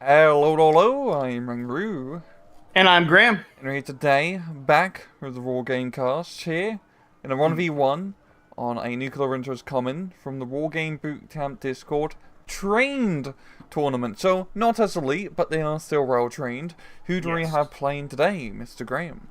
Hello, hello, I'm Rangru, And I'm Graham. and we're here today, back with the Wargame cast here, in a 1v1 on a Nuclear Winter's Common from the Wargame Bootcamp Discord trained tournament. So, not as elite, but they are still well trained. Who do we Yes. have playing today, Mr. Graham?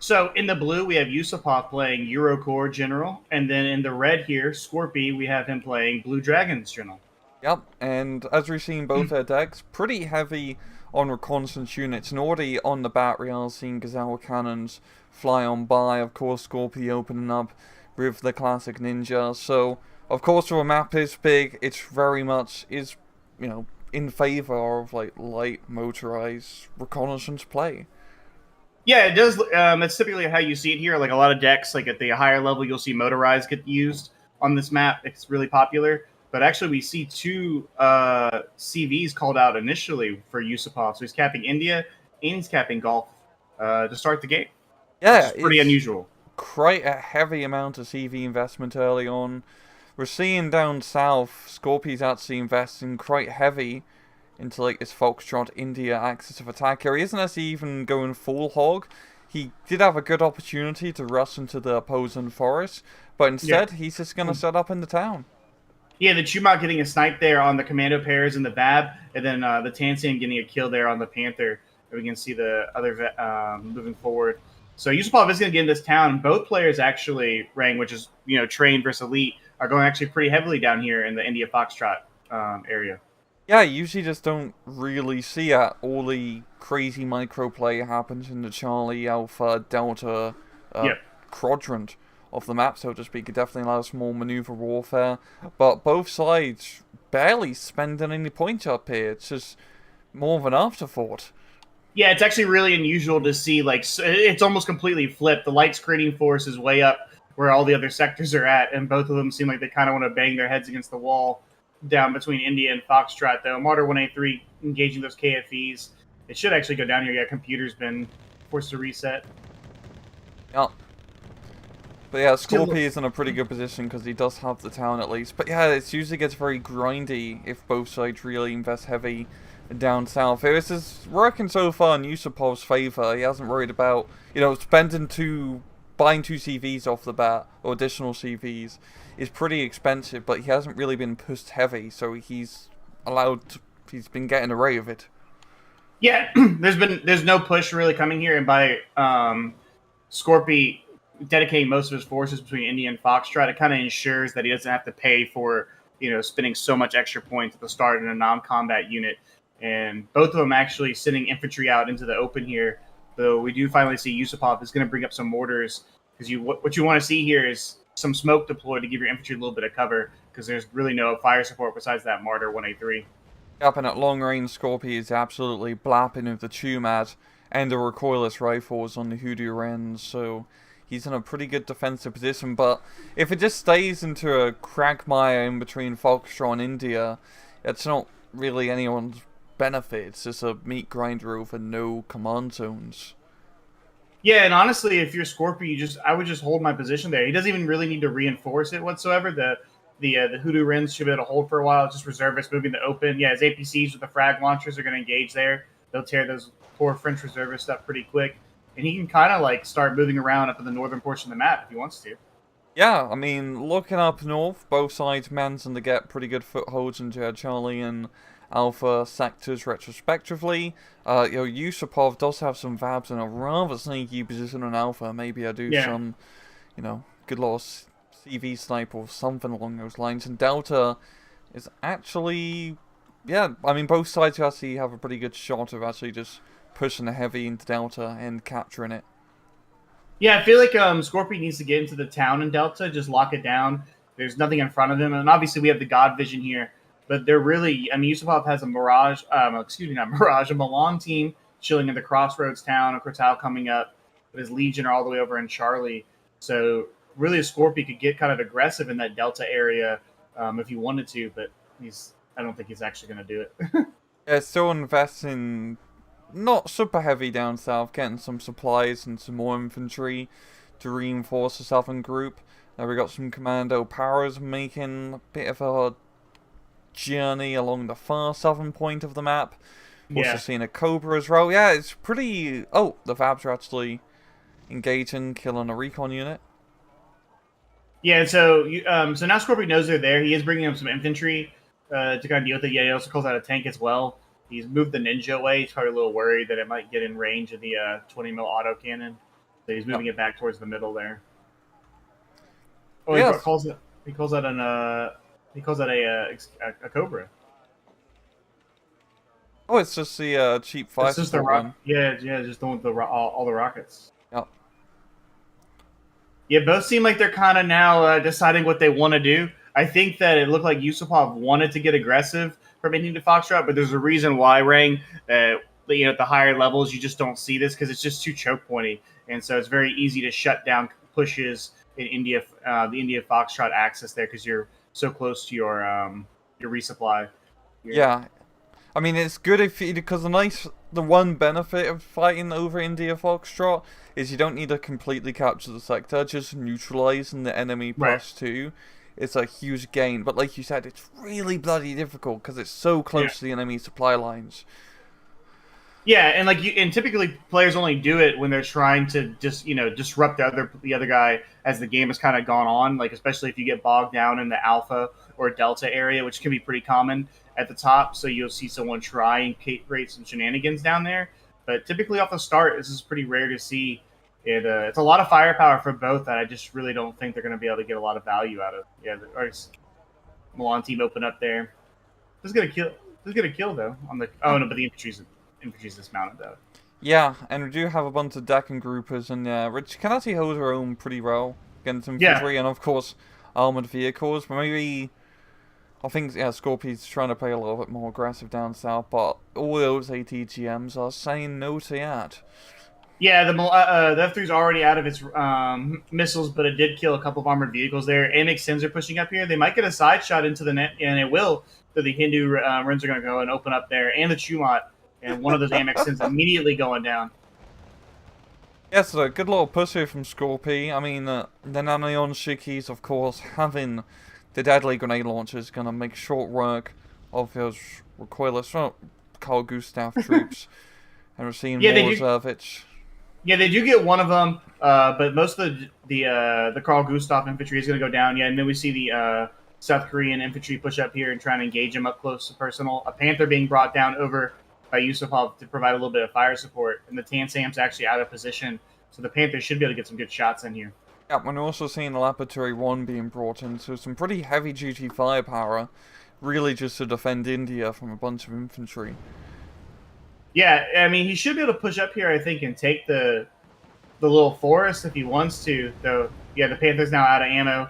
So in the blue, we have Yusupov playing Eurocore General. And then in the red here, Scorpi, we have him playing Blue Dragons General. Yep, and as we've seen both their decks, pretty heavy on reconnaissance units, and already on the battery I've seen Gazelle cannons fly on by, of course Scorpi opening up with the classic ninja, so of course the map is big, it's very much, in favour of like light motorized reconnaissance play. Yeah, it does. That's typically how you see it here. Like a lot of decks, like at the higher level, you'll see motorized get used on this map. It's really popular. But actually, we see two CVs called out initially for Yusupov. So he's capping India and he's capping Gulf to start the game, which Yeah, is pretty it's unusual. quite a heavy amount of CV investment early on. We're seeing down south, Scorpi's actually investing quite heavy into like this Foxtrot India axis of attack here. He isn't actually even going full hog. He did have a good opportunity to rush into the opposing forest, but Yeah. instead he's just gonna set up in the town. Yeah, the Chumok getting a snipe there on the commando pairs and the Bab, and then the Tansian getting a kill there on the Panther. And we can see the other moving forward. So Yusupov is going to get in this town. Both players actually, Rang, which is trained versus elite, are going actually pretty heavily down here in the India Foxtrot area. Yeah, I usually just don't really see it. All the crazy microplay happens in the Charlie Alpha Delta uh, Yep. quadrant of the map, so to speak. It definitely allows more maneuver warfare, but both sides barely spending any points up here. It's just more of an afterthought. Yeah, it's actually really unusual to see. Like, it's almost completely flipped. The light screening force is way up where all the other sectors are at, and both of them seem like they kind of want to bang their heads against the wall down between India and Foxtrot. Though Martyr 1A3 engaging those KFEs, it should actually go down here. Yeah, computer's been forced to reset. Yeah. But yeah, Still, Scorpi is in a pretty good position because he does have the town at least. But yeah, it usually gets very grindy if both sides really invest heavy down south. This is working so far in Yusupov's favour. He hasn't worried about, buying two CVs off the bat, or additional CVs, is pretty expensive, but he hasn't really been pushed heavy, so he's been getting away with it. yeah, there's no push really coming here, and by Scorpi dedicating most of his forces between India and Foxtrot, it kind of ensures that he doesn't have to pay for spending so much extra points at the start in a non-combat unit. And both of them actually sending infantry out into the open here. Though we do finally see Yusupov is going to bring up some mortars because what you want to see here is some smoke deployed to give your infantry a little bit of cover because there's really no fire support besides that Martyr 1A3. Up and at long range, Scorpi is absolutely blapping with the Tumad and the recoilless rifles on the Hoodoo Wrens, so he's in a pretty good defensive position. But if it just stays into a quagmire in between Foxtrot and India, it's not really anyone's benefit. It's just a meat grinder over no command zones. Yeah, and honestly, if you're Scorpio, I would just hold my position there. He doesn't even really need to reinforce it whatsoever. The Hoodoo Wrens should be able to hold for a while. Just reservists moving to open. Yeah, his APCs with the frag launchers are going to engage there. They'll tear those poor French reservists up pretty quick, and he can kind of like start moving around up in the northern portion of the map if he wants to. Yeah, I mean, looking up north, both sides managing to get pretty good footholds into Charlie and Alpha sectors retrospectively. Yusupov does have some Vabs in a rather sneaky position on Alpha. Maybe I do Yeah, some, good little CV snipe or something along those lines. And Delta is actually, yeah, I mean, both sides actually have a pretty good shot of actually just pushing the heavy into Delta and capturing it. yeah. I feel like Scorpion needs to get into the town in Delta, just lock it down. There's nothing in front of him, and obviously we have the God Vision here. But they're really, I mean, Yusupov has a Mirage, excuse me, not Mirage, a Milan team chilling in the Crossroads town, a Cortal coming up, but his Legion are all the way over in Charlie. So really, a Scorpion could get kind of aggressive in that Delta area if he wanted to, but I don't think he's actually going to do it. Yeah, still investing not super heavy down south, getting some supplies and some more infantry to reinforce the southern group. We got some commando powers making a bit of a journey along the far southern point of the map, Also seeing a Cobra as well. Yeah, it's pretty... Oh, the Vabs are actually engaging, killing a recon unit. Yeah, so so now Scorpi knows they're there. He is bringing up some infantry to kind of deal with it. Yeah, he also calls out a tank as well. He's moved the ninja away. He's probably a little worried that it might get in range of the 20 mil auto cannon. So he's moving it back towards the middle there. Oh, yes. He calls that a Cobra. Oh, it's just the cheap fire. It's just the rock. Yeah, just the one with all the rockets. Yep. Yeah, both seem like they're kind of now deciding what they want to do. I think that it looked like Yusupov wanted to get aggressive from Indy to Foxtrot, but there's a reason why, Rang, at the higher levels, you just don't see this because it's just too choke pointy. And so it's very easy to shut down pushes in India, the India Foxtrot axis there because you're so close to your resupply. Yeah. I mean, it's good because the one benefit of fighting over India Foxtrot is you don't need to completely capture the sector, just neutralizing the enemy +2. It's a huge gain, but like you said, it's really bloody difficult because it's so close to the enemy supply lines. Yeah, and typically players only do it when they're trying to just disrupt the other guy as the game has kind of gone on. Like especially if you get bogged down in the alpha or delta area, which can be pretty common at the top. So you'll see someone try and create some shenanigans down there. But typically off the start, this is pretty rare to see. It's a lot of firepower for both that I just really don't think they're going to be able to get a lot of value out of. Yeah, the Milan team open up there. This is gonna kill though on the. Oh no, but the infantry's dismounted though. Yeah, and we do have a bunch of Deccan groupers, and which can actually hold her own pretty well against infantry, and of course armored vehicles. But maybe I think Scorpi's trying to play a little bit more aggressive down south, but all those ATGMs are saying no to that. Yeah, the F3's already out of its missiles, but it did kill a couple of armored vehicles there. AMX Sins are pushing up here. They might get a side shot into the net, and it will. So the Hindu Rins are going to go and open up there, and the Chumat, and one of those AMX Sins immediately going down. Yes, a good little push here from Scorpi. I mean, the Nanayon Shikis, of course, having the deadly grenade launcher is going to make short work of those recoilless Carl Gustav troops. And we're seeing more Reservich. Yeah, they do get one of them, but most of the Carl Gustav infantry is going to go down. Yeah, and then we see the South Korean infantry push up here and try and engage them up close to personal. A Panther being brought down over by Yusupov to provide a little bit of fire support, and the Tansam's actually out of position, so the Panther should be able to get some good shots in here. Yeah, we're also seeing the Laboratory 1 being brought in, so some pretty heavy-duty firepower, really just to defend India from a bunch of infantry. Yeah, I mean, he should be able to push up here, I think, and take the little forest if he wants to. Though, yeah, the Panther's now out of ammo.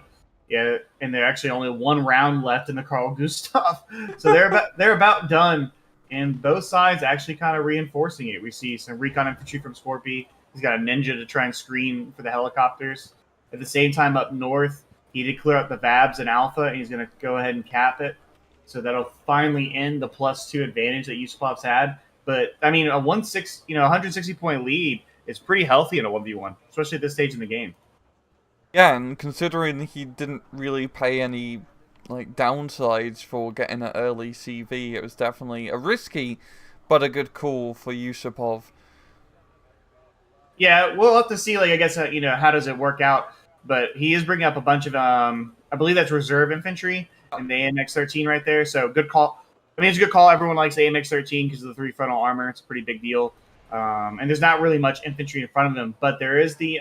Yeah, and they're actually only one round left in the Carl Gustav, so they're about done. And both sides actually kind of reinforcing it. We see some recon infantry from Scorpi. He's got a ninja to try and screen for the helicopters. At the same time, up north, he did clear out the Vabs and Alpha, and he's going to go ahead and cap it. So that'll finally end the +2 advantage that Yusupov's had. But I mean, a 160 point lead is pretty healthy in a 1v1, especially at this stage in the game. Yeah, and considering he didn't really pay any downsides for getting an early CV, it was definitely a risky but a good call for Yusupov. Yeah, we'll have to see. I guess how does it work out? But he is bringing up a bunch of I believe that's reserve infantry and the AMX-13 right there. So good call. I mean, it's a good call. Everyone likes AMX-13 because of the 3 frontal armor. It's a pretty big deal. And there's not really much infantry in front of him, but there is the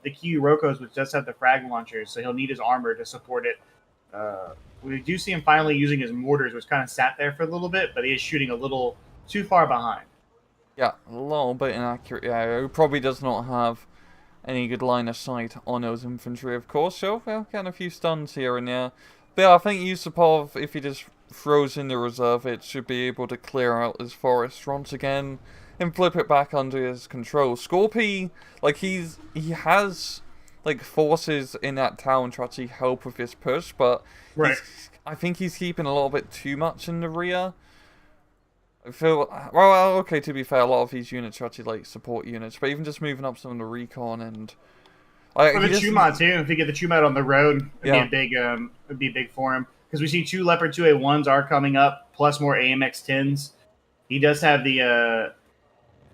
Kyu Rokos, which does have the frag launchers, so he'll need his armor to support it. We do see him finally using his mortars, which kind of sat there for a little bit, but he is shooting a little too far behind. Yeah, a little bit inaccurate. Yeah, he probably does not have any good line of sight on those infantry, of course. So we'll get a few stuns here and there. But yeah, I think Yusupov, if he just throws in the reserve, it should be able to clear out his forest once again and flip it back under his control. Scorpi, he has forces in that town to actually help with his push, but I think he's keeping a little bit too much in the rear. I feel, well, okay, to be fair, a lot of these units are actually support units, but even just moving up some of the recon and the Chumat too. If you get the Chumat on the road, it'd be big for him because we see 2 Leopard 2A1s are coming up, plus more AMX 10s. He does have the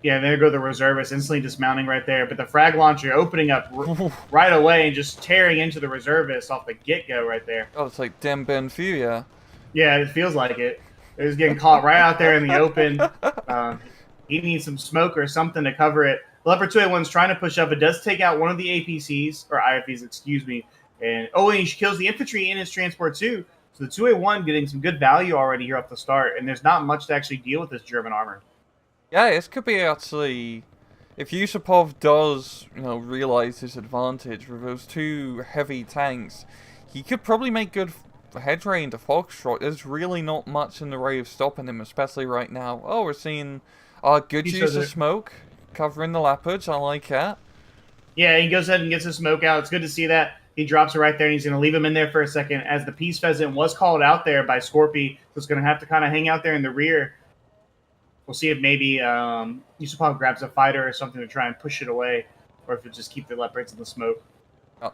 yeah, there go the reservists instantly dismounting right there. But the frag launcher opening up right away and just tearing into the reservists off the get-go right there. Oh, it's like Dem Ben Few, yeah. Yeah, it feels like it. It was getting caught right out there in the open. He needs some smoke or something to cover it. Leopard 2A1's trying to push up. It does take out one of the APCs, or IFVs, excuse me. And he kills the infantry in his transport too. So the 2A1 getting some good value already here off the start. And there's not much to actually deal with this German armor. Yeah, this could be actually, if Yusupov does, realize his advantage with those two heavy tanks, he could probably make good headway into Foxtrot. There's really not much in the way of stopping him, especially right now. Oh, we're seeing good use of smoke, covering the Leopards. I like that. Yeah, he goes ahead and gets his smoke out. It's good to see that. He drops it right there, and he's going to leave him in there for a second as the Peace Pheasant was called out there by Scorpi, so it's going to have to kind of hang out there in the rear. We'll see if maybe Yusupov grabs a fighter or something to try and push it away, or if it just keep the Leopards in the smoke. Oh.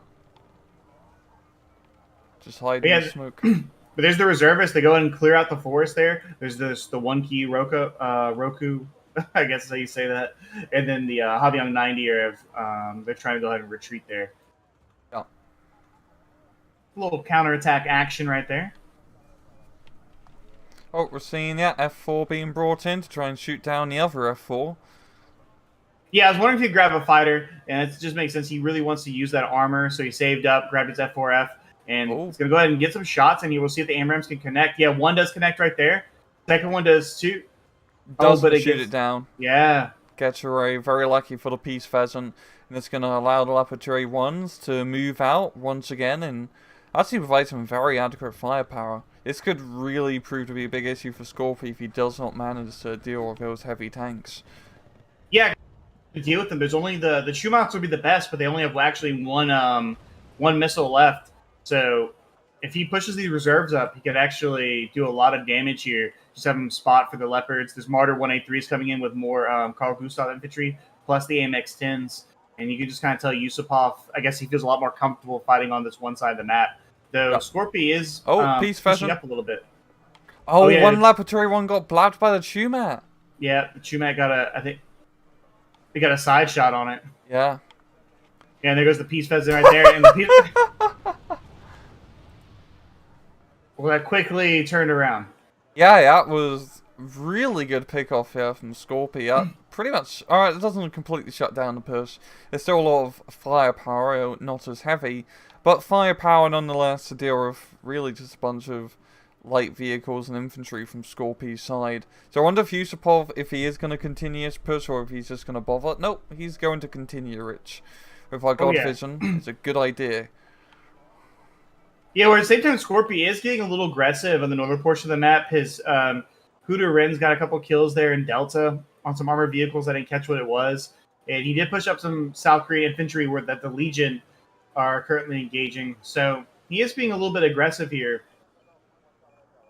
Just hide in the smoke. But there's the reservists. They go ahead and clear out the forest there. There's the one key Roku, I guess is how you say that. And then the Habyong 90 they're trying to go ahead and retreat there. Yeah. A little counterattack action right there. Oh, we're seeing F4 being brought in to try and shoot down the other F4. Yeah, I was wondering if he'd grab a fighter, and it just makes sense. He really wants to use that armor, so he saved up, grabbed his F4F, and he's going to go ahead and get some shots, and we'll see if the AMRAAMs can connect. Yeah, one does connect right there. Second one does too. Doesn't shoot it down. Yeah. Gets away. Very lucky for the Peace Pheasant. And it's going to allow the Leopard 1s to move out once again and actually provide some very adequate firepower. This could really prove to be a big issue for Scorpi if he does not manage to deal with those heavy tanks. Yeah, to deal with them. There's only the Schumachs would be the best, but they only have actually one missile left. So if he pushes these reserves up, he could actually do a lot of damage here. Just have him spot for the Leopards. There's Martyr 183s coming in with more Carl Gustav infantry, plus the AMX-10s. And you can just kind of tell Yusupov, I guess he feels a lot more comfortable fighting on this one side of the map. Though Scorpi is Peace pushing up a little bit. Yeah. One Leopard 1 got blacked by the Chumat. Yeah, the Chumat got they got a side shot on it. Yeah. Yeah, and there goes the Peace Pheasant right there. And well, that quickly turned around. Yeah, that was really good pick-off here from Scorpi. Pretty much, alright, it doesn't completely shut down the push. There's still a lot of firepower, not as heavy, but firepower nonetheless to deal with really just a bunch of light vehicles and infantry from Scorpi's side. So I wonder if Yusupov, if he is going to continue his push or if he's just going to bother. Nope, he's going to continue, Rich. With our God Vision, it's a good idea. Yeah, where at the same time, Scorpi is getting a little aggressive on the northern portion of the map. His Hooter Ren's got a couple kills there in Delta on some armored vehicles. I didn't catch what it was. And he did push up some South Korean infantry that the Legion are currently engaging. So he is being a little bit aggressive here.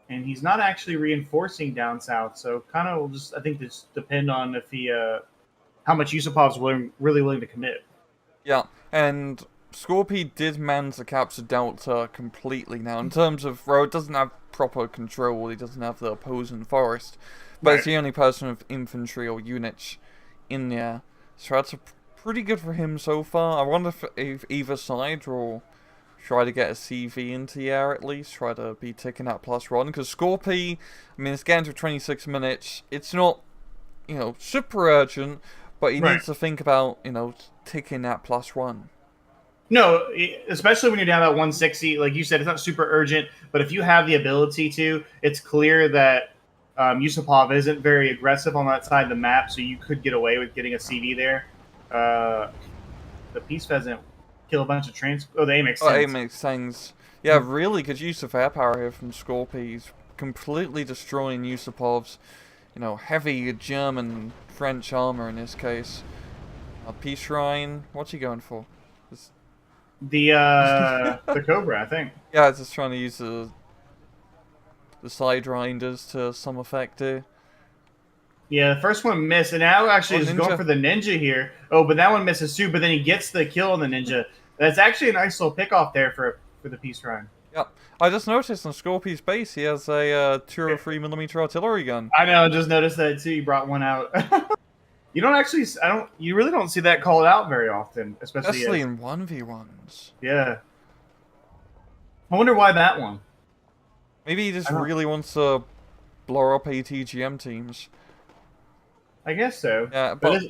And he's not actually reinforcing down south. So kind of will just, I think, just depend on if he, how much Yusupov's really willing to commit. Yeah, and Scorpi did manage to capture Delta completely now. In terms of, it doesn't have proper control, he doesn't have the opposing forest. But it's the only person with infantry or units in there. So that's pretty good for him so far. I wonder if either side will try to get a CV into the air at least. Try to be ticking that +1. Because Scorpi, I mean, it's getting to 26 minutes. It's not, super urgent. But he needs to think about, ticking that +1. No, especially when you're down at 160. Like you said, it's not super urgent. But if you have the ability to, it's clear that Yusupov isn't very aggressive on that side of the map. So you could get away with getting a CV there. The Peace Pheasant kill a bunch of the AMX-10s. AMX-10s. Yeah, really good use of air power here from Scorpi. He's completely destroying Yusupov's, heavy German, French armor in this case. Peace Shrine, what's he going for? The Cobra, I think. Yeah, it's just trying to use the Sidewinders to some effect here. Yeah, the first one missed, and now actually is going for the Ninja here. Oh, but that one misses too, but then he gets the kill on the Ninja. That's actually a nice little pick-off there for the Peace Shrine. Yep. I just noticed on Scorpi's base he has a 203mm artillery gun. I know. I just noticed that too. You brought one out. You don't actually. I don't. You really don't see that called out very often, Especially as in 1v1s. yeah. I wonder why that one. Maybe he just really wants to blow up ATGM teams. I guess so. Yeah, but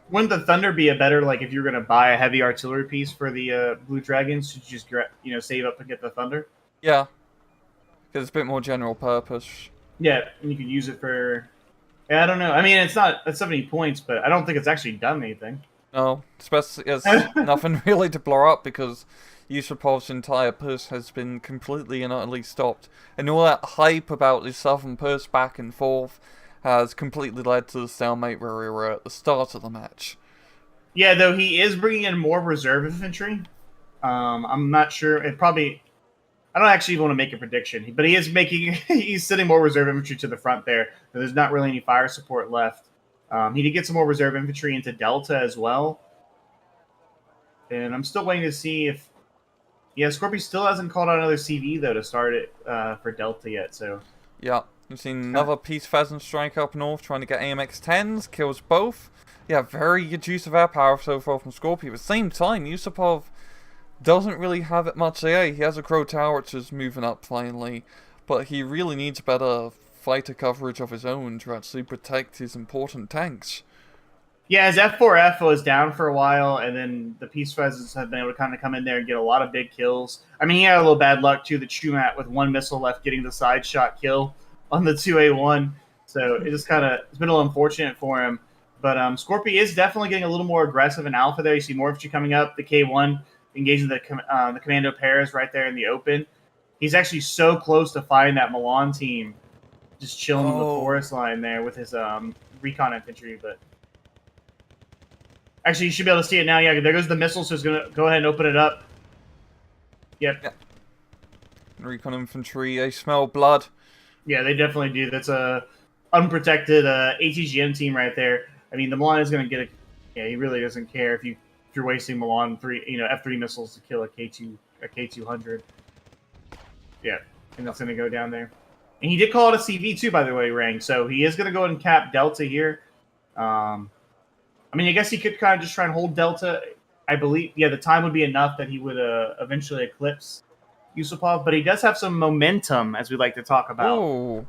wouldn't the Thunder be a better, like, if you're going to buy a heavy artillery piece for the Blue Dragons, should you just save up to get the Thunder? Yeah, because it's a bit more general purpose. Yeah, and you could use it for. Yeah, I don't know. I mean, it's not at 70 points, but I don't think it's actually done anything. No, especially as nothing really to blow up because Yusupov's entire push has been completely and utterly stopped, and all that hype about the southern push back and forth has completely led to the stalemate where we were at the start of the match. Yeah, though he is bringing in more reserve infantry. I'm not sure. It probably. I don't actually want to make a prediction, but he is making. He's sending more reserve infantry to the front there. There's not really any fire support left. He did get some more reserve infantry into Delta as well, and I'm still waiting to see if. Yeah, Scorpi still hasn't called out another CV though to start it for Delta yet. So. Yeah. We've seen another Peace Pheasant strike up north, trying to get AMX-10s, kills both. Yeah, very good use of air power so far from Scorpi. At the same time, Yusupov doesn't really have it much AA. He has a Crow Tower, which is moving up finally, but he really needs better fighter coverage of his own to actually protect his important tanks. Yeah, his F4F was down for a while, and then the Peace Pheasants have been able to kind of come in there and get a lot of big kills. I mean, he had a little bad luck, too, the Chumat with one missile left getting the side shot kill on the 2A1, so it just kind of, it's been a little unfortunate for him. But Scorpi is definitely getting a little more aggressive in Alpha there. You see more infantry coming up, the K1 engaging the Commando pairs right there in the open. He's actually so close to finding that Milan team just chilling on the forest line there with his recon infantry. But actually, you should be able to see it now. Yeah, there goes the missile, so it's going to go ahead and open it up. Yep. Yeah. Recon infantry, they smell blood. Yeah, they definitely do. That's a unprotected ATGM team right there. I mean, the Milan is going to get a. Yeah, he really doesn't care if you're wasting Milan F3 missiles to kill a K200. Yeah, and that's going to go down there. And he did call it a CV too, by the way, Rang. So he is going to go ahead and cap Delta here. I mean, I guess he could kind of just try and hold Delta. I believe, yeah, the time would be enough that he would eventually eclipse Yusupov, but he does have some momentum, as we like to talk about,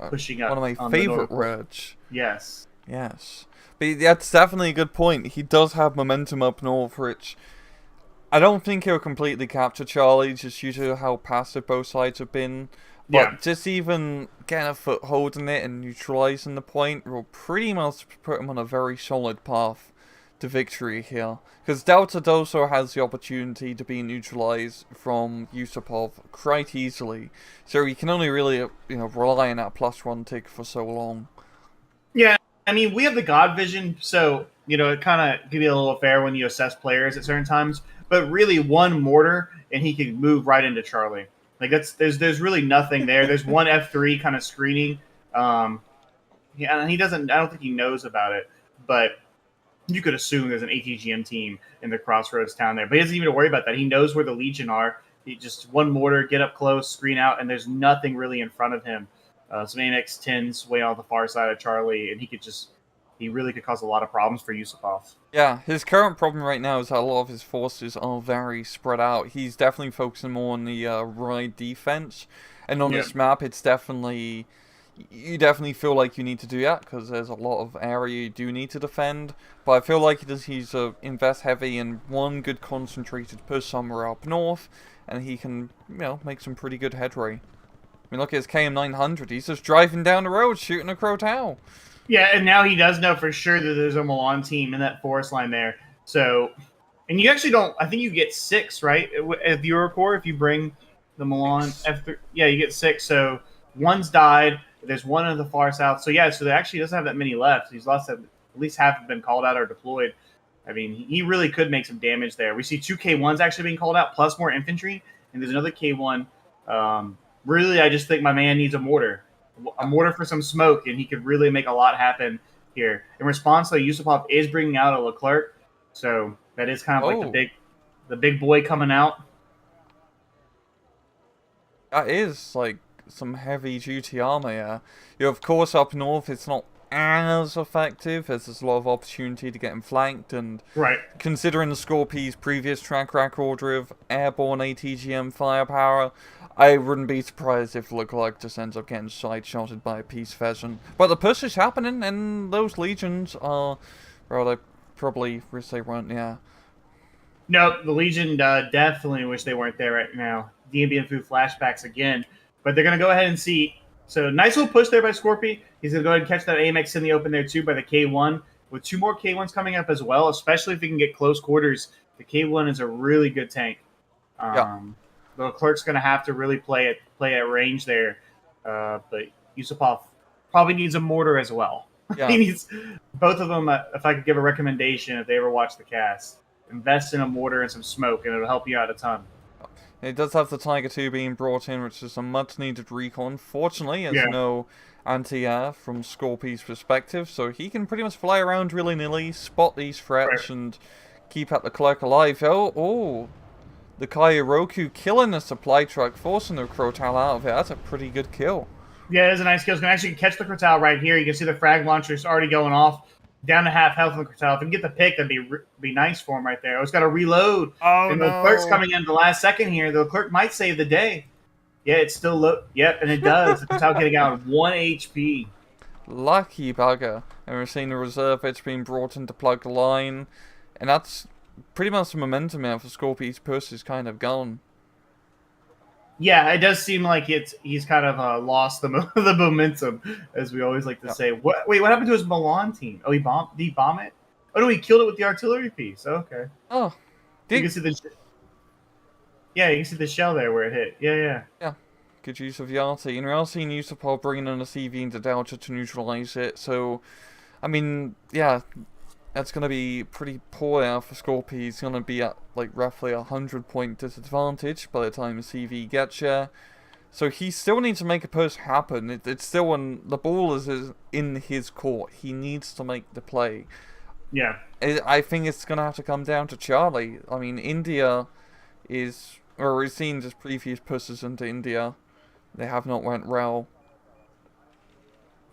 pushing up. One of my favorite words. Yes. Yes. But that's definitely a good point. He does have momentum up north, which I don't think he'll completely capture Charlie, just due to how passive both sides have been. But just even getting a foothold in it and neutralizing the point will pretty much put him on a very solid path to victory here. Because Delta also has the opportunity to be neutralized from Yusupov quite easily. So he can only really, rely on that +1 tick for so long. Yeah, I mean, we have the God Vision, so, it kind of gives you a little fair when you assess players at certain times. But really, one mortar, and he can move right into Charlie. Like, there's really nothing there. There's one F3 kind of screening. And he doesn't, I don't think he knows about it, but you could assume there's an ATGM team in the Crossroads town there. But he doesn't even worry about that. He knows where the Legion are. He just one mortar, get up close, screen out, and there's nothing really in front of him. Some AMX-10s way on the far side of Charlie, and he really could cause a lot of problems for Yusupov. Yeah, his current problem right now is that a lot of his forces are very spread out. He's definitely focusing more on the ride defense, and on this map, it's definitely... You definitely feel like you need to do that, because there's a lot of area you do need to defend. But I feel like he's invest heavy in one good concentrated push somewhere up north, and he can, make some pretty good headway. I mean, look at his KM900. He's just driving down the road, shooting a Crow Tower. Yeah, and now he does know for sure that there's a Milan team in that forest line there. So, and you actually don't... I think you get 6, right? At Eurocorps, if you bring the Milan F3... Yeah, you get 6, so one's died... There's one in the far south. So, yeah, so there actually doesn't have that many left. He's lost at least half have been called out or deployed. I mean, he really could make some damage there. We see 2 K1s actually being called out, plus more infantry. And there's another K1. Really, I just think my man needs a mortar. A mortar for some smoke, and he could really make a lot happen here. In response, though, Yusupov is bringing out a Leclerc. So that is kind of like the big boy coming out. That is, like, some heavy-duty armor, yeah. You know, of course, up north, it's not as effective, as there's a lot of opportunity to get him flanked, and Right. considering the Scorpi's previous track record of airborne ATGM firepower, I wouldn't be surprised if Leclerc just ends up getting side-shotted by a Peace Pheasant. But the push is happening, and those legions are, well, they probably wish they weren't, yeah. No, the Legion definitely wish they weren't there right now. D&B and Food flashbacks again. But they're going to go ahead and see. So nice little push there by Scorpi. He's going to go ahead and catch that AMX in the open there too by the K1. With 2 more K1s coming up as well, especially if he can get close quarters. The K1 is a really good tank. Yeah. The Leclerc's going to have to really play at range there. But Yusupov probably needs a mortar as well. Yeah. He needs both of them. If I could give a recommendation, if they ever watch the cast, invest in a mortar and some smoke, and it'll help you out a ton. It does have the Tiger 2 being brought in, which is a much-needed recon. Fortunately, there's no anti-air from Scorpi's perspective, so he can pretty much fly around willy-nilly, spot these threats, and keep at the clerk alive. Oh, the Kairoku killing the supply truck, forcing the Crotal out of it. That's a pretty good kill. Yeah, it is a nice kill. He's going to actually catch the Crotal right here. You can see the frag launcher's already going off. Down to half health on the Crotal. If he can get the pick, that'd be nice for him right there. Oh, he's got to reload. Oh, and no. the Leclerc's coming in the last second here. The Leclerc might save the day. Yeah, it's still low. Yep, and it does. The Crotal getting out 1 HP. Lucky bugger. And we're seeing the reserve edge being brought in to plug the line. And that's pretty much the momentum now for Scorpi's push is kind of gone. Yeah, it does seem like he's kind of lost the momentum, as we always like to say. Wait, what happened to his Milan team? Oh, did he bomb it? Oh no, he killed it with the artillery piece. Okay. Oh, you can see the you can see the shell there where it hit. Yeah. Good use of Yati. And we're also seeing Yusupov bringing in a CV into Delta to neutralize it. So, I mean, yeah, that's going to be pretty poor now for Scorpi. He's going to be at like roughly 100-point disadvantage by the time the CV gets here. So he still needs to make a push happen. It's still when the ball is in his court. He needs to make the play. Yeah. I think it's going to have to come down to Charlie. I mean, India is, or we've seen just previous pushes into India. They have not went well.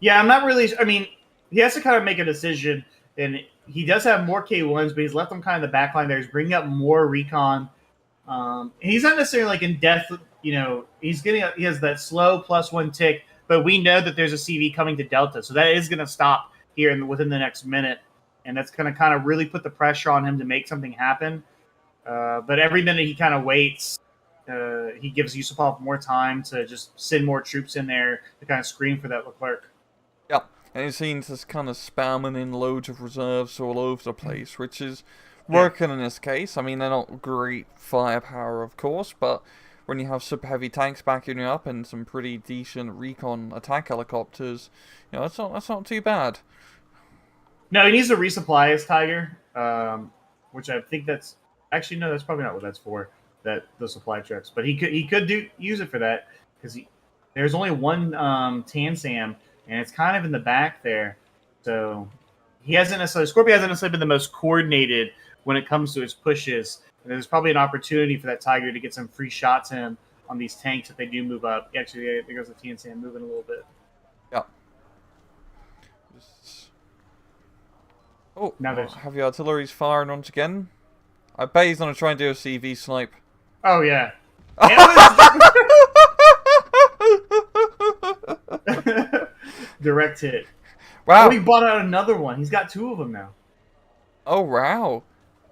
Yeah, I'm not really, I mean, he has to kind of make a decision, and he does have more K1s, but he's left them kind of in the back line there. He's bringing up more recon. He's not necessarily like in depth, he has that slow +1 tick, but we know that there's a CV coming to Delta, so that is going to stop here within the next minute, and that's going to kind of really put the pressure on him to make something happen. But every minute he kind of waits, he gives Yusupov more time to just send more troops in there to kind of screen for that Leclerc. Yeah, and it seems just kind of spamming in loads of reserves all over the place, which is working in this case. I mean, they're not great firepower, of course, but when you have super heavy tanks backing you up and some pretty decent recon attack helicopters, that's not too bad. No, he needs to resupply his Tiger, which I think that's actually no, that's probably not what that's for. The supply trucks, but he could use it for that because there's only one Tansam, and it's kind of in the back there, so Scorpi hasn't necessarily been the most coordinated when it comes to his pushes. And there's probably an opportunity for that Tiger to get some free shots in on these tanks if they do move up. Actually, there goes the Tansam moving a little bit. Yeah. Now have your artillery's firing once again? I bet he's going to try and do a CV snipe. Oh, yeah. Direct hit. Wow. Oh, he bought out another one. He's got 2 of them now. Oh, wow.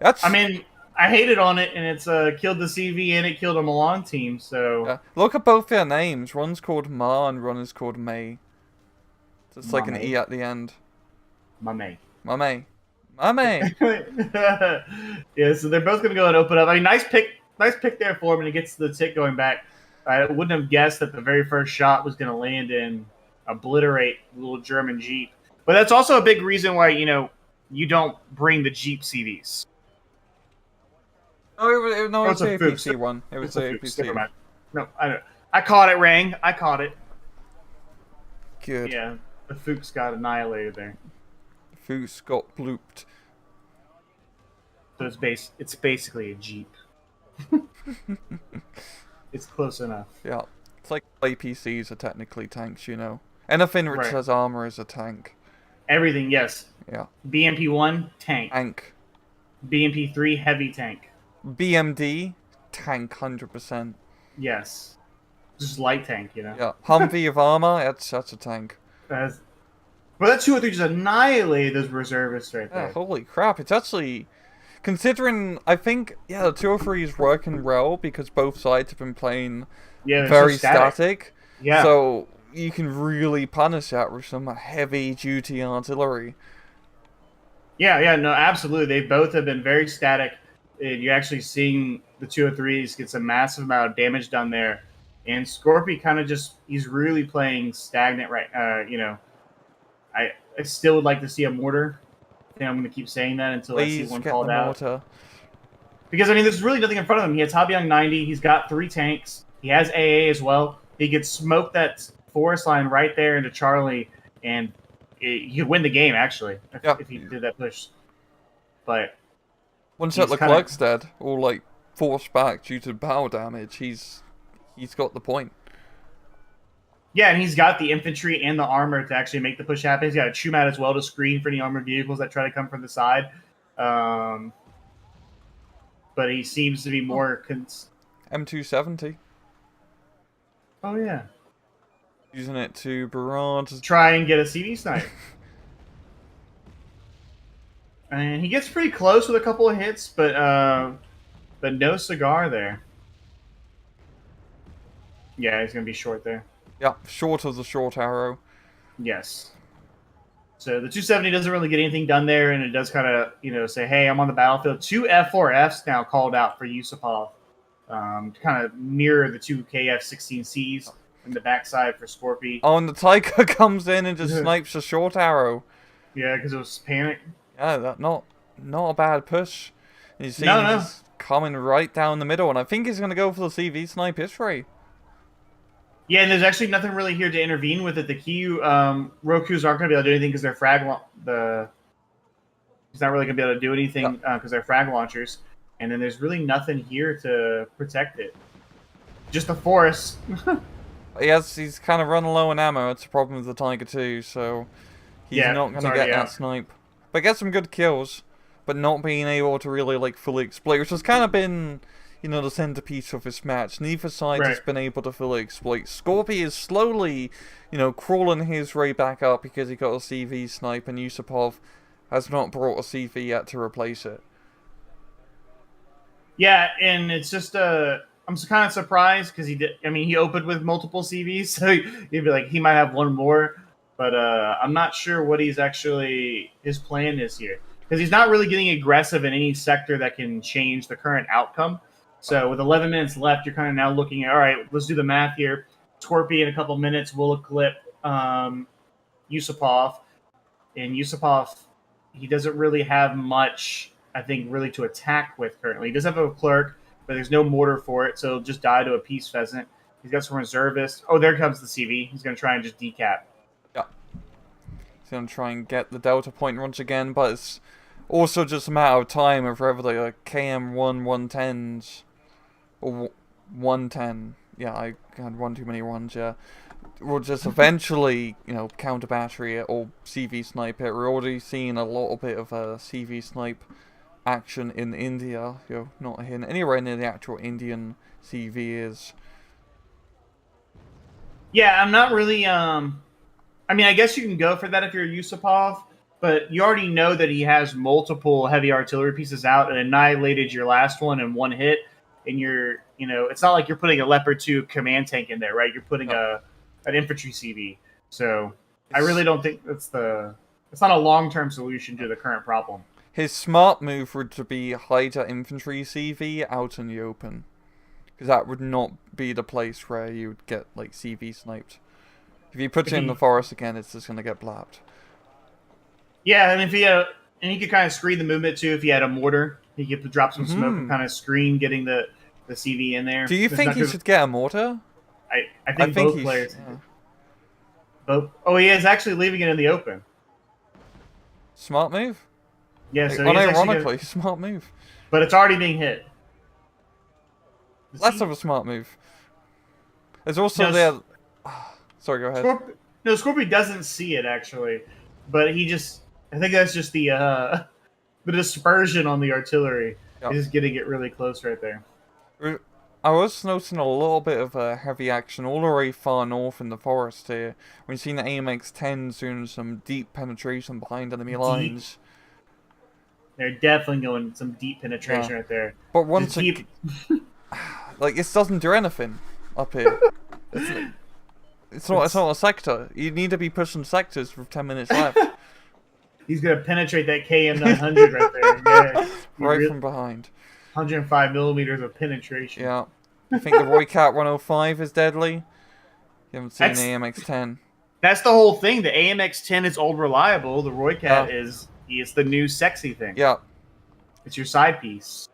I mean, I hated on it, and it's killed the CV and it killed a Milan team, so... Yeah. Look at both their names. One's called Ma and one is called May. So it's like an E at the end. Mame. Mame. Yeah, so they're both going to go and open up. I mean, nice pick there for him, and he gets the tick going back. I wouldn't have guessed that the very first shot was going to land and obliterate the little German Jeep. But that's also a big reason why, you don't bring the Jeep CVs. No, it's a a APC one. It was a APC. No, I caught it, Rang. I caught it. Good. Yeah, the Fuchs got annihilated there. Fuchs got blooped. So it's basically a Jeep. It's close enough. Yeah. It's like APCs are technically tanks, you know. Anything which Right. has armor is a tank. Everything, yes. Yeah. BMP1, tank. Tank. BMP3, heavy tank. BMD, tank 100%. Yes. Just light tank, you know. Yeah. Humvee of armor, that's a tank. But that 203 just annihilated those reservists right Yeah, there. holy crap. It's actually... Considering, I think, yeah, the 203 is working well because both sides have been playing very so static. Yeah. So you can really punish that with some heavy-duty artillery. Yeah, no, absolutely. They both have been very static. And you're actually seeing the 203s get some massive amount of damage done there. And Scorpi kind of he's really playing stagnant right. You know, I still would like to see a mortar. I think I'm going to keep saying that until I see one called out. Mortar. Because, I mean, there's really nothing in front of him. He has Habyong 90. He's got 3 tanks. He has AA as well. He could smoke that forest line right there into Charlie, and he could win the game, actually, if he did that push. But once that Leclerc's dead, or, like, forced back due to power damage, he's got the point. Yeah, and he's got the infantry and the armor to actually make the push happen. He's got a Chumat as well to screen for any armored vehicles that try to come from the side. But he seems to be more... M270. Oh, yeah. Using it to barrage. Try and get a CV snipe. And he gets pretty close with a couple of hits, but no cigar there. Yeah, he's going to be short there. Yeah, short of the short arrow. Yes. So the 270 doesn't really get anything done there, and it does kind of, you know, say, hey, I'm on the battlefield. 2 F4Fs now called out for Yusupov to kind of mirror the 2 KF-16Cs in the backside for Scorpi. Oh, and the Tiger comes in and just snipes a short arrow. Yeah, because it was panic. Yeah, that not a bad push. You see him just coming right down the middle, and I think he's going to go for the CV snipe history. Yeah, and there's actually nothing really here to intervene with it. The Kyu Rokus aren't going to be able to do anything because they're he's not really going to be able to do anything because they're frag launchers. And then there's really nothing here to protect it. Just the forest. Yes, he's kind of running low on ammo. It's a problem with the Tiger too, so he's not going to get that snipe. But get some good kills, but not being able to really like fully exploit, which has kind of been, you know, the centerpiece of this match. Neither side has been able to fully exploit. Scorpi is slowly, you know, crawling his way back up because he got a CV snipe, and Yusupov has not brought a CV yet to replace it. Yeah, and it's just I'm kind of surprised because he opened with multiple CVs, so he'd be like, he might have one more, but I'm not sure what his plan is here, because he's not really getting aggressive in any sector that can change the current outcome. So with 11 minutes left, you're kind of now looking at, all right, let's do the math here. Scorpi in a couple minutes will eclipse Yusupov, and Yusupov, he doesn't really have much, I think, really to attack with currently. He does have a clerk, but there's no mortar for it, so he'll just die to a peace pheasant. He's got some reservists. Oh, there comes the CV. He's going to try and just decap. Yeah. He's going to try and get the Delta point once again, but it's also just a matter of time of whether the KM1 110s, or 110, yeah, I had one too many ones, yeah, will just eventually, you know, counter battery it or CV snipe it. We're already seeing a little bit of a CV snipe action in India, you know, not anywhere near the actual Indian CV is. Yeah, I'm not really, I mean, I guess you can go for that if you're Yusupov, but you already know that he has multiple heavy artillery pieces out and annihilated your last one in one hit, and you're, you know, it's not like you're putting a Leopard 2 command tank in there, right? You're putting an infantry CV. So I really don't think it's not a long-term solution to the current problem. His smart move would to be hide that infantry CV out in the open, because that would not be the place where you would get like CV sniped. If you put it in the forest again, it's just gonna get blapped. Yeah, and if he could kind of screen the movement too. If he had a mortar, he could drop some smoke and kind of screen getting the CV in there. Do you think he should get a mortar? I think both players. Yeah. Both. Oh, he is actually leaving it in the open. Smart move. Yeah, so unironically, smart move. But it's already being hit. Less of a smart move. There's also No, Sorry, go ahead. Scorpi doesn't see it actually, but I think that's just the dispersion on the artillery. Yep. He's just getting it really close right there. I was noticing a little bit of heavy action all the way far north in the forest here. We've seen the AMX-10s doing some deep penetration behind enemy lines. They're definitely going some deep penetration right there. But once it... like, this doesn't do anything up here. It's not a sector. You need to be pushing sectors with 10 minutes left. He's going to penetrate that KM900 right there. Yeah. Right from behind. 105 millimeters of penetration. Yeah. You think the Roycat 105 is deadly? You haven't seen the AMX-10. That's the whole thing. The AMX-10 is old reliable. The Roycat is it's the new sexy thing. Yeah. It's your side piece.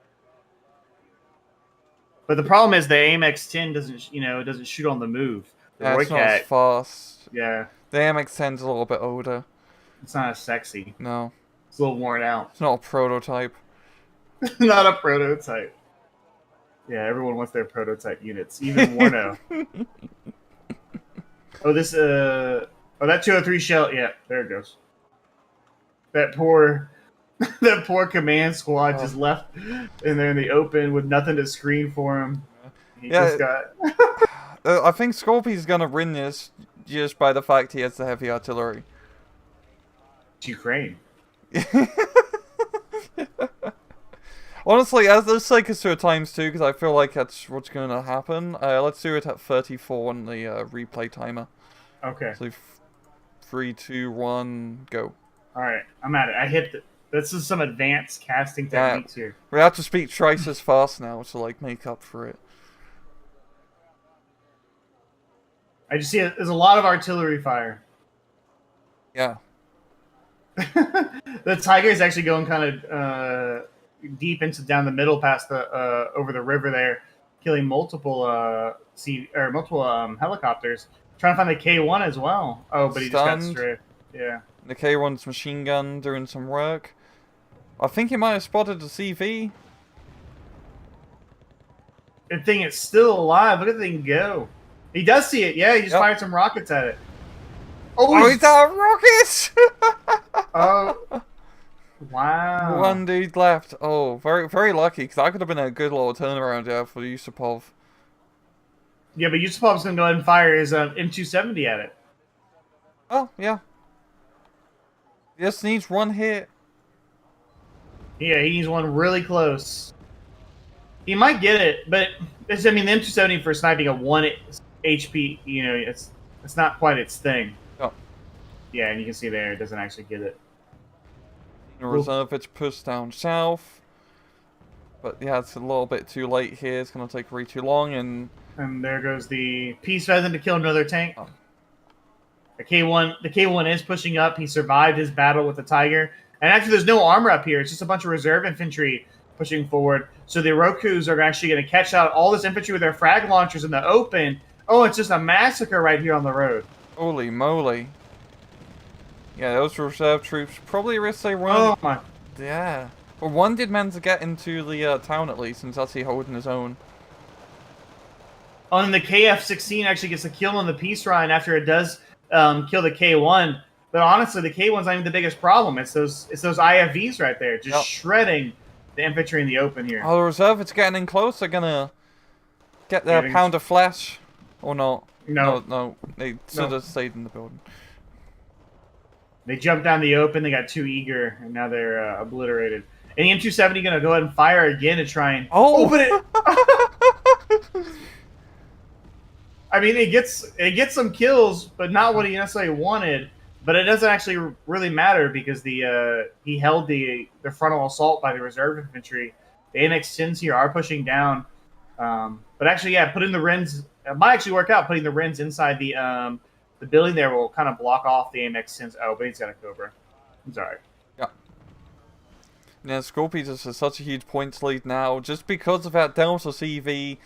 But the problem is the AMX-10 doesn't shoot on the move. The Roycat, it's not as fast. Yeah. The AMX-10's a little bit older. It's not as sexy. No. It's a little worn out. It's not a prototype. Not a prototype. Yeah, everyone wants their prototype units, even Warno. That 203 shell. Yeah, there it goes. That poor command squad just left, and they're in the open with nothing to screen for him. He just got. I think Scorpi's gonna win this just by the fact he has the heavy artillery. It's Ukraine. Honestly, let's take us to a ×2 because I feel like that's what's going to happen. Let's do it at 34 on the replay timer. Okay. So 3, 2, 1, go. All right, I'm at it. I hit it. This is some advanced casting techniques here. We have to speak twice as fast now to like make up for it. I just see there's a lot of artillery fire. Yeah. The Tiger is actually going kind of deep down the middle past the over the river there, killing multiple helicopters. Trying to find the K1 as well. Oh, but he just got straight. Yeah. The K1's machine gun doing some work. I think he might have spotted the CV. Good thing it's still alive. Look at the thing go. He does see it. Yeah, he just fired some rockets at it. Oh, he's out rockets! Oh. Wow. One dude left. Oh, very, very lucky, because that could have been a good little turnaround there for Yusupov. Yeah, but Yusupov's going to go ahead and fire his M270 at it. Oh, yeah. He just needs one hit. Yeah, he needs one really close. He might get it, but the M270 for sniping a 1 HP, it's not quite its thing. Oh. Yeah, and you can see there, it doesn't actually get it. Reserve it's pushed down south. But yeah, it's a little bit too late here. It's going to take way too long. And there goes the Peace Pheasant to kill another tank. Oh. The K1 is pushing up. He survived his battle with the Tiger. And actually, there's no armor up here. It's just a bunch of reserve infantry pushing forward. So the Rokus are actually going to catch out all this infantry with their frag launchers in the open. Oh, it's just a massacre right here on the road. Holy moly. Yeah, those reserve troops probably risk they run. Oh my. Yeah. Well, one did manage to get into the town at least, since that's he holding his own. Oh, and the KF-16 actually gets a kill on the Peace Rhine after it does kill the K1. But honestly, the K1's not even the biggest problem. It's those IFVs right there, just shredding the infantry in the open here. Oh, the reserve, it's getting in close. They're gonna get their pound of flesh, or not? No. They should have stayed in the building. They jumped down the open. They got too eager, and now they're obliterated. And the M270 gonna go ahead and fire again to try and open it. I mean, it gets some kills, but not what he necessarily wanted. But it doesn't actually really matter because he held the frontal assault by the reserve infantry. The AMX-10s here are pushing down, but actually, yeah, putting the Wrens it might actually work out. Putting the Wrens inside the building there will kind of block off the AMX-10s. Oh, but he's got a Cobra. It's all right. Yeah. Yeah, Scorpi just has such a huge points lead now, just because of that Delta CV.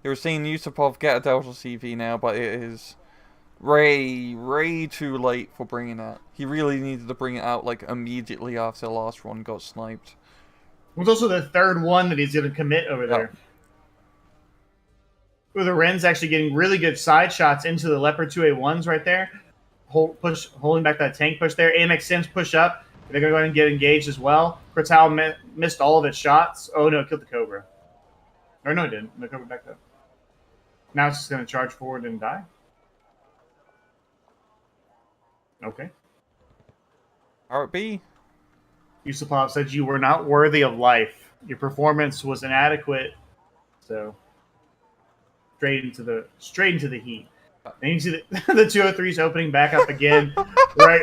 You're seeing Yusupov get a Delta CV now, but it is way too late for bringing that. He really needed to bring it out like immediately after the last one got sniped. It was also the third one that he's going to commit over there. the Ren's actually getting really good side shots into the Leopard 2A1s right there. Holding back that tank push there. AMX Sims push up. They're going to go ahead and get engaged as well. Kratal missed all of its shots. Oh, no, killed the Cobra. Or no, it didn't. The Cobra backed up. Now it's just going to charge forward and die. Okay. RB. Yusupov said you were not worthy of life. Your performance was inadequate. So, straight into the heat. And you see the 203's opening back up again. Right.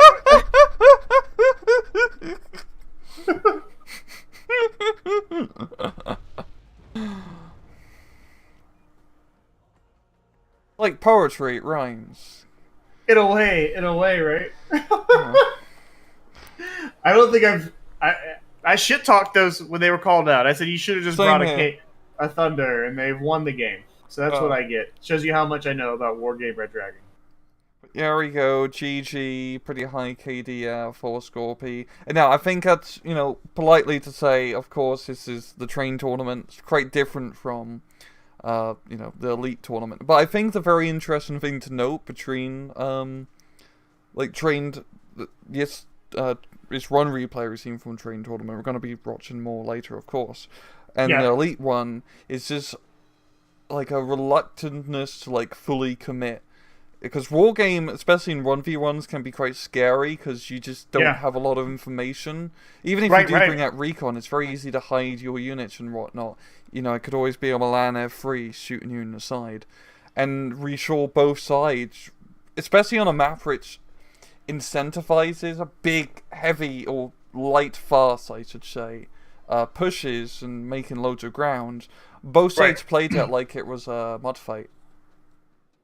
Like poetry, it rhymes. In a way, right? I don't think I shit talked those when they were called out. I said you should have just brought a Thunder, and they've won the game. So that's what I get. Shows you how much I know about Wargame Red Dragon. There we go, GG, pretty high KD for Scorpi. And now, I think that's, politely to say, of course, this is the Train tournament. It's quite different from, the Elite tournament. But I think the very interesting thing to note between, Trained, this run replay we've seen from Train tournament, we're going to be watching more later, of course. And the Elite one is just like a reluctantness to fully commit, because Wargame, especially in 1v1s, can be quite scary because you just don't have a lot of information. Even if you do bring out recon, it's very easy to hide your units and whatnot. It could always be a Milan F3 shooting you in the side, and reassure both sides, especially on a map which incentivizes a big, heavy, or light fast, I should say, pushes and making loads of ground. Both sides played it like it was a mud fight.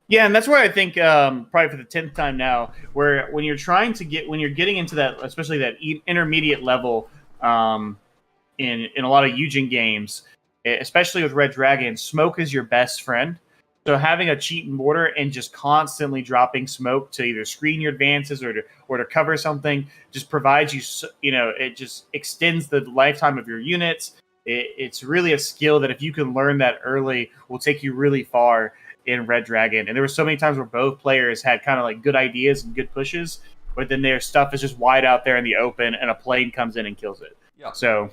Yeah, and that's where I think probably for the 10th time now, where when you're getting into that, especially that intermediate level in a lot of Eugen games, especially with Red Dragon, smoke is your best friend. So having a cheat and mortar and just constantly dropping smoke to either screen your advances or to cover something just provides you, it just extends the lifetime of your units. It's really a skill that if you can learn that early will take you really far in Red Dragon. And there were so many times where both players had kind of good ideas and good pushes, but then their stuff is just wide out there in the open and a plane comes in and kills it. Yeah. So,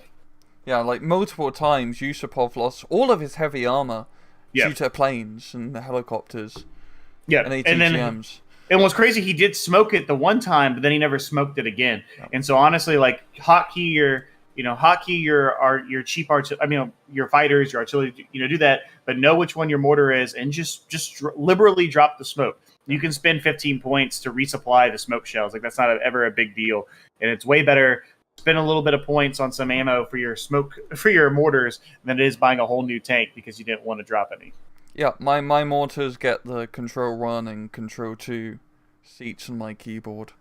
yeah, multiple times Yusupov lost all of his heavy armor due to planes and the helicopters. Yeah, and ATGMs. And what's crazy, he did smoke it the one time, but then he never smoked it again. Yeah. And so honestly, hotkey your cheap your fighters, your artillery, do that, but know which one your mortar is, and just liberally drop the smoke. You can spend 15 points to resupply the smoke shells. That's not ever a big deal, and it's way better spend a little bit of points on some ammo for your mortars than it is buying a whole new tank because you didn't want to drop any. Yeah, my mortars get the Control 1 and Control 2 seats on my keyboard.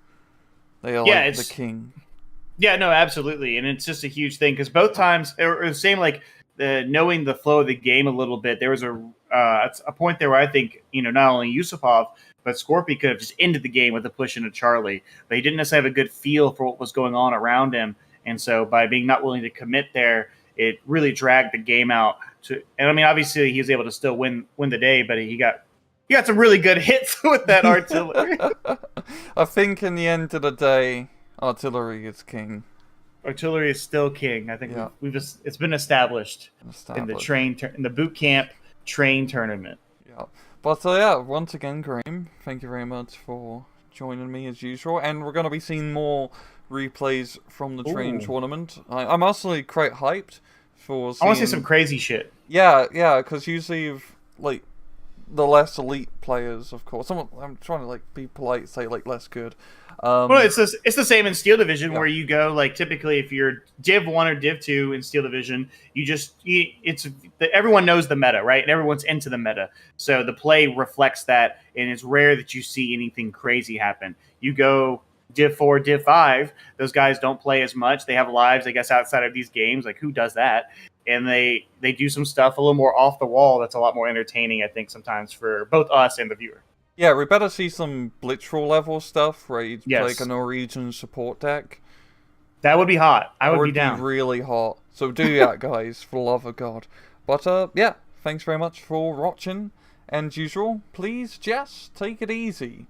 They are the king. Yeah, no, absolutely, and it's just a huge thing because both times, or the same, knowing the flow of the game a little bit. There was a point there where I think not only Yusupov but Scorpi could have just ended the game with a push into Charlie, but he didn't necessarily have a good feel for what was going on around him, and so by being not willing to commit there, it really dragged the game out. And obviously he was able to still win the day, but he got some really good hits with that artillery. I think in the end of the day, artillery is king. Artillery is still king. I think it's been established in the Bootcamp Train tournament. Yeah, but once again, Graham, thank you very much for joining me as usual, and we're going to be seeing more replays from the Train tournament. I'm actually quite hyped for seeing... I want to see some crazy shit. Yeah, because usually you've the less elite players, of course. I'm trying to be polite, say less good. Well, it's the same in Steel Division where you go typically if you're Div 1 or Div 2 in Steel Division, everyone knows the meta, right? And everyone's into the meta. So the play reflects that, and it's rare that you see anything crazy happen. You go Div 4, Div 5, those guys don't play as much. They have lives, I guess, outside of these games. Who does that? And they do some stuff a little more off the wall that's a lot more entertaining, I think, sometimes for both us and the viewer. Yeah, we better see some Blitzroll level stuff where you play a Norwegian support deck. That would be hot. I would be down. Be really hot. So do that, guys, for the love of God. But, thanks very much for watching, And usual, please just take it easy.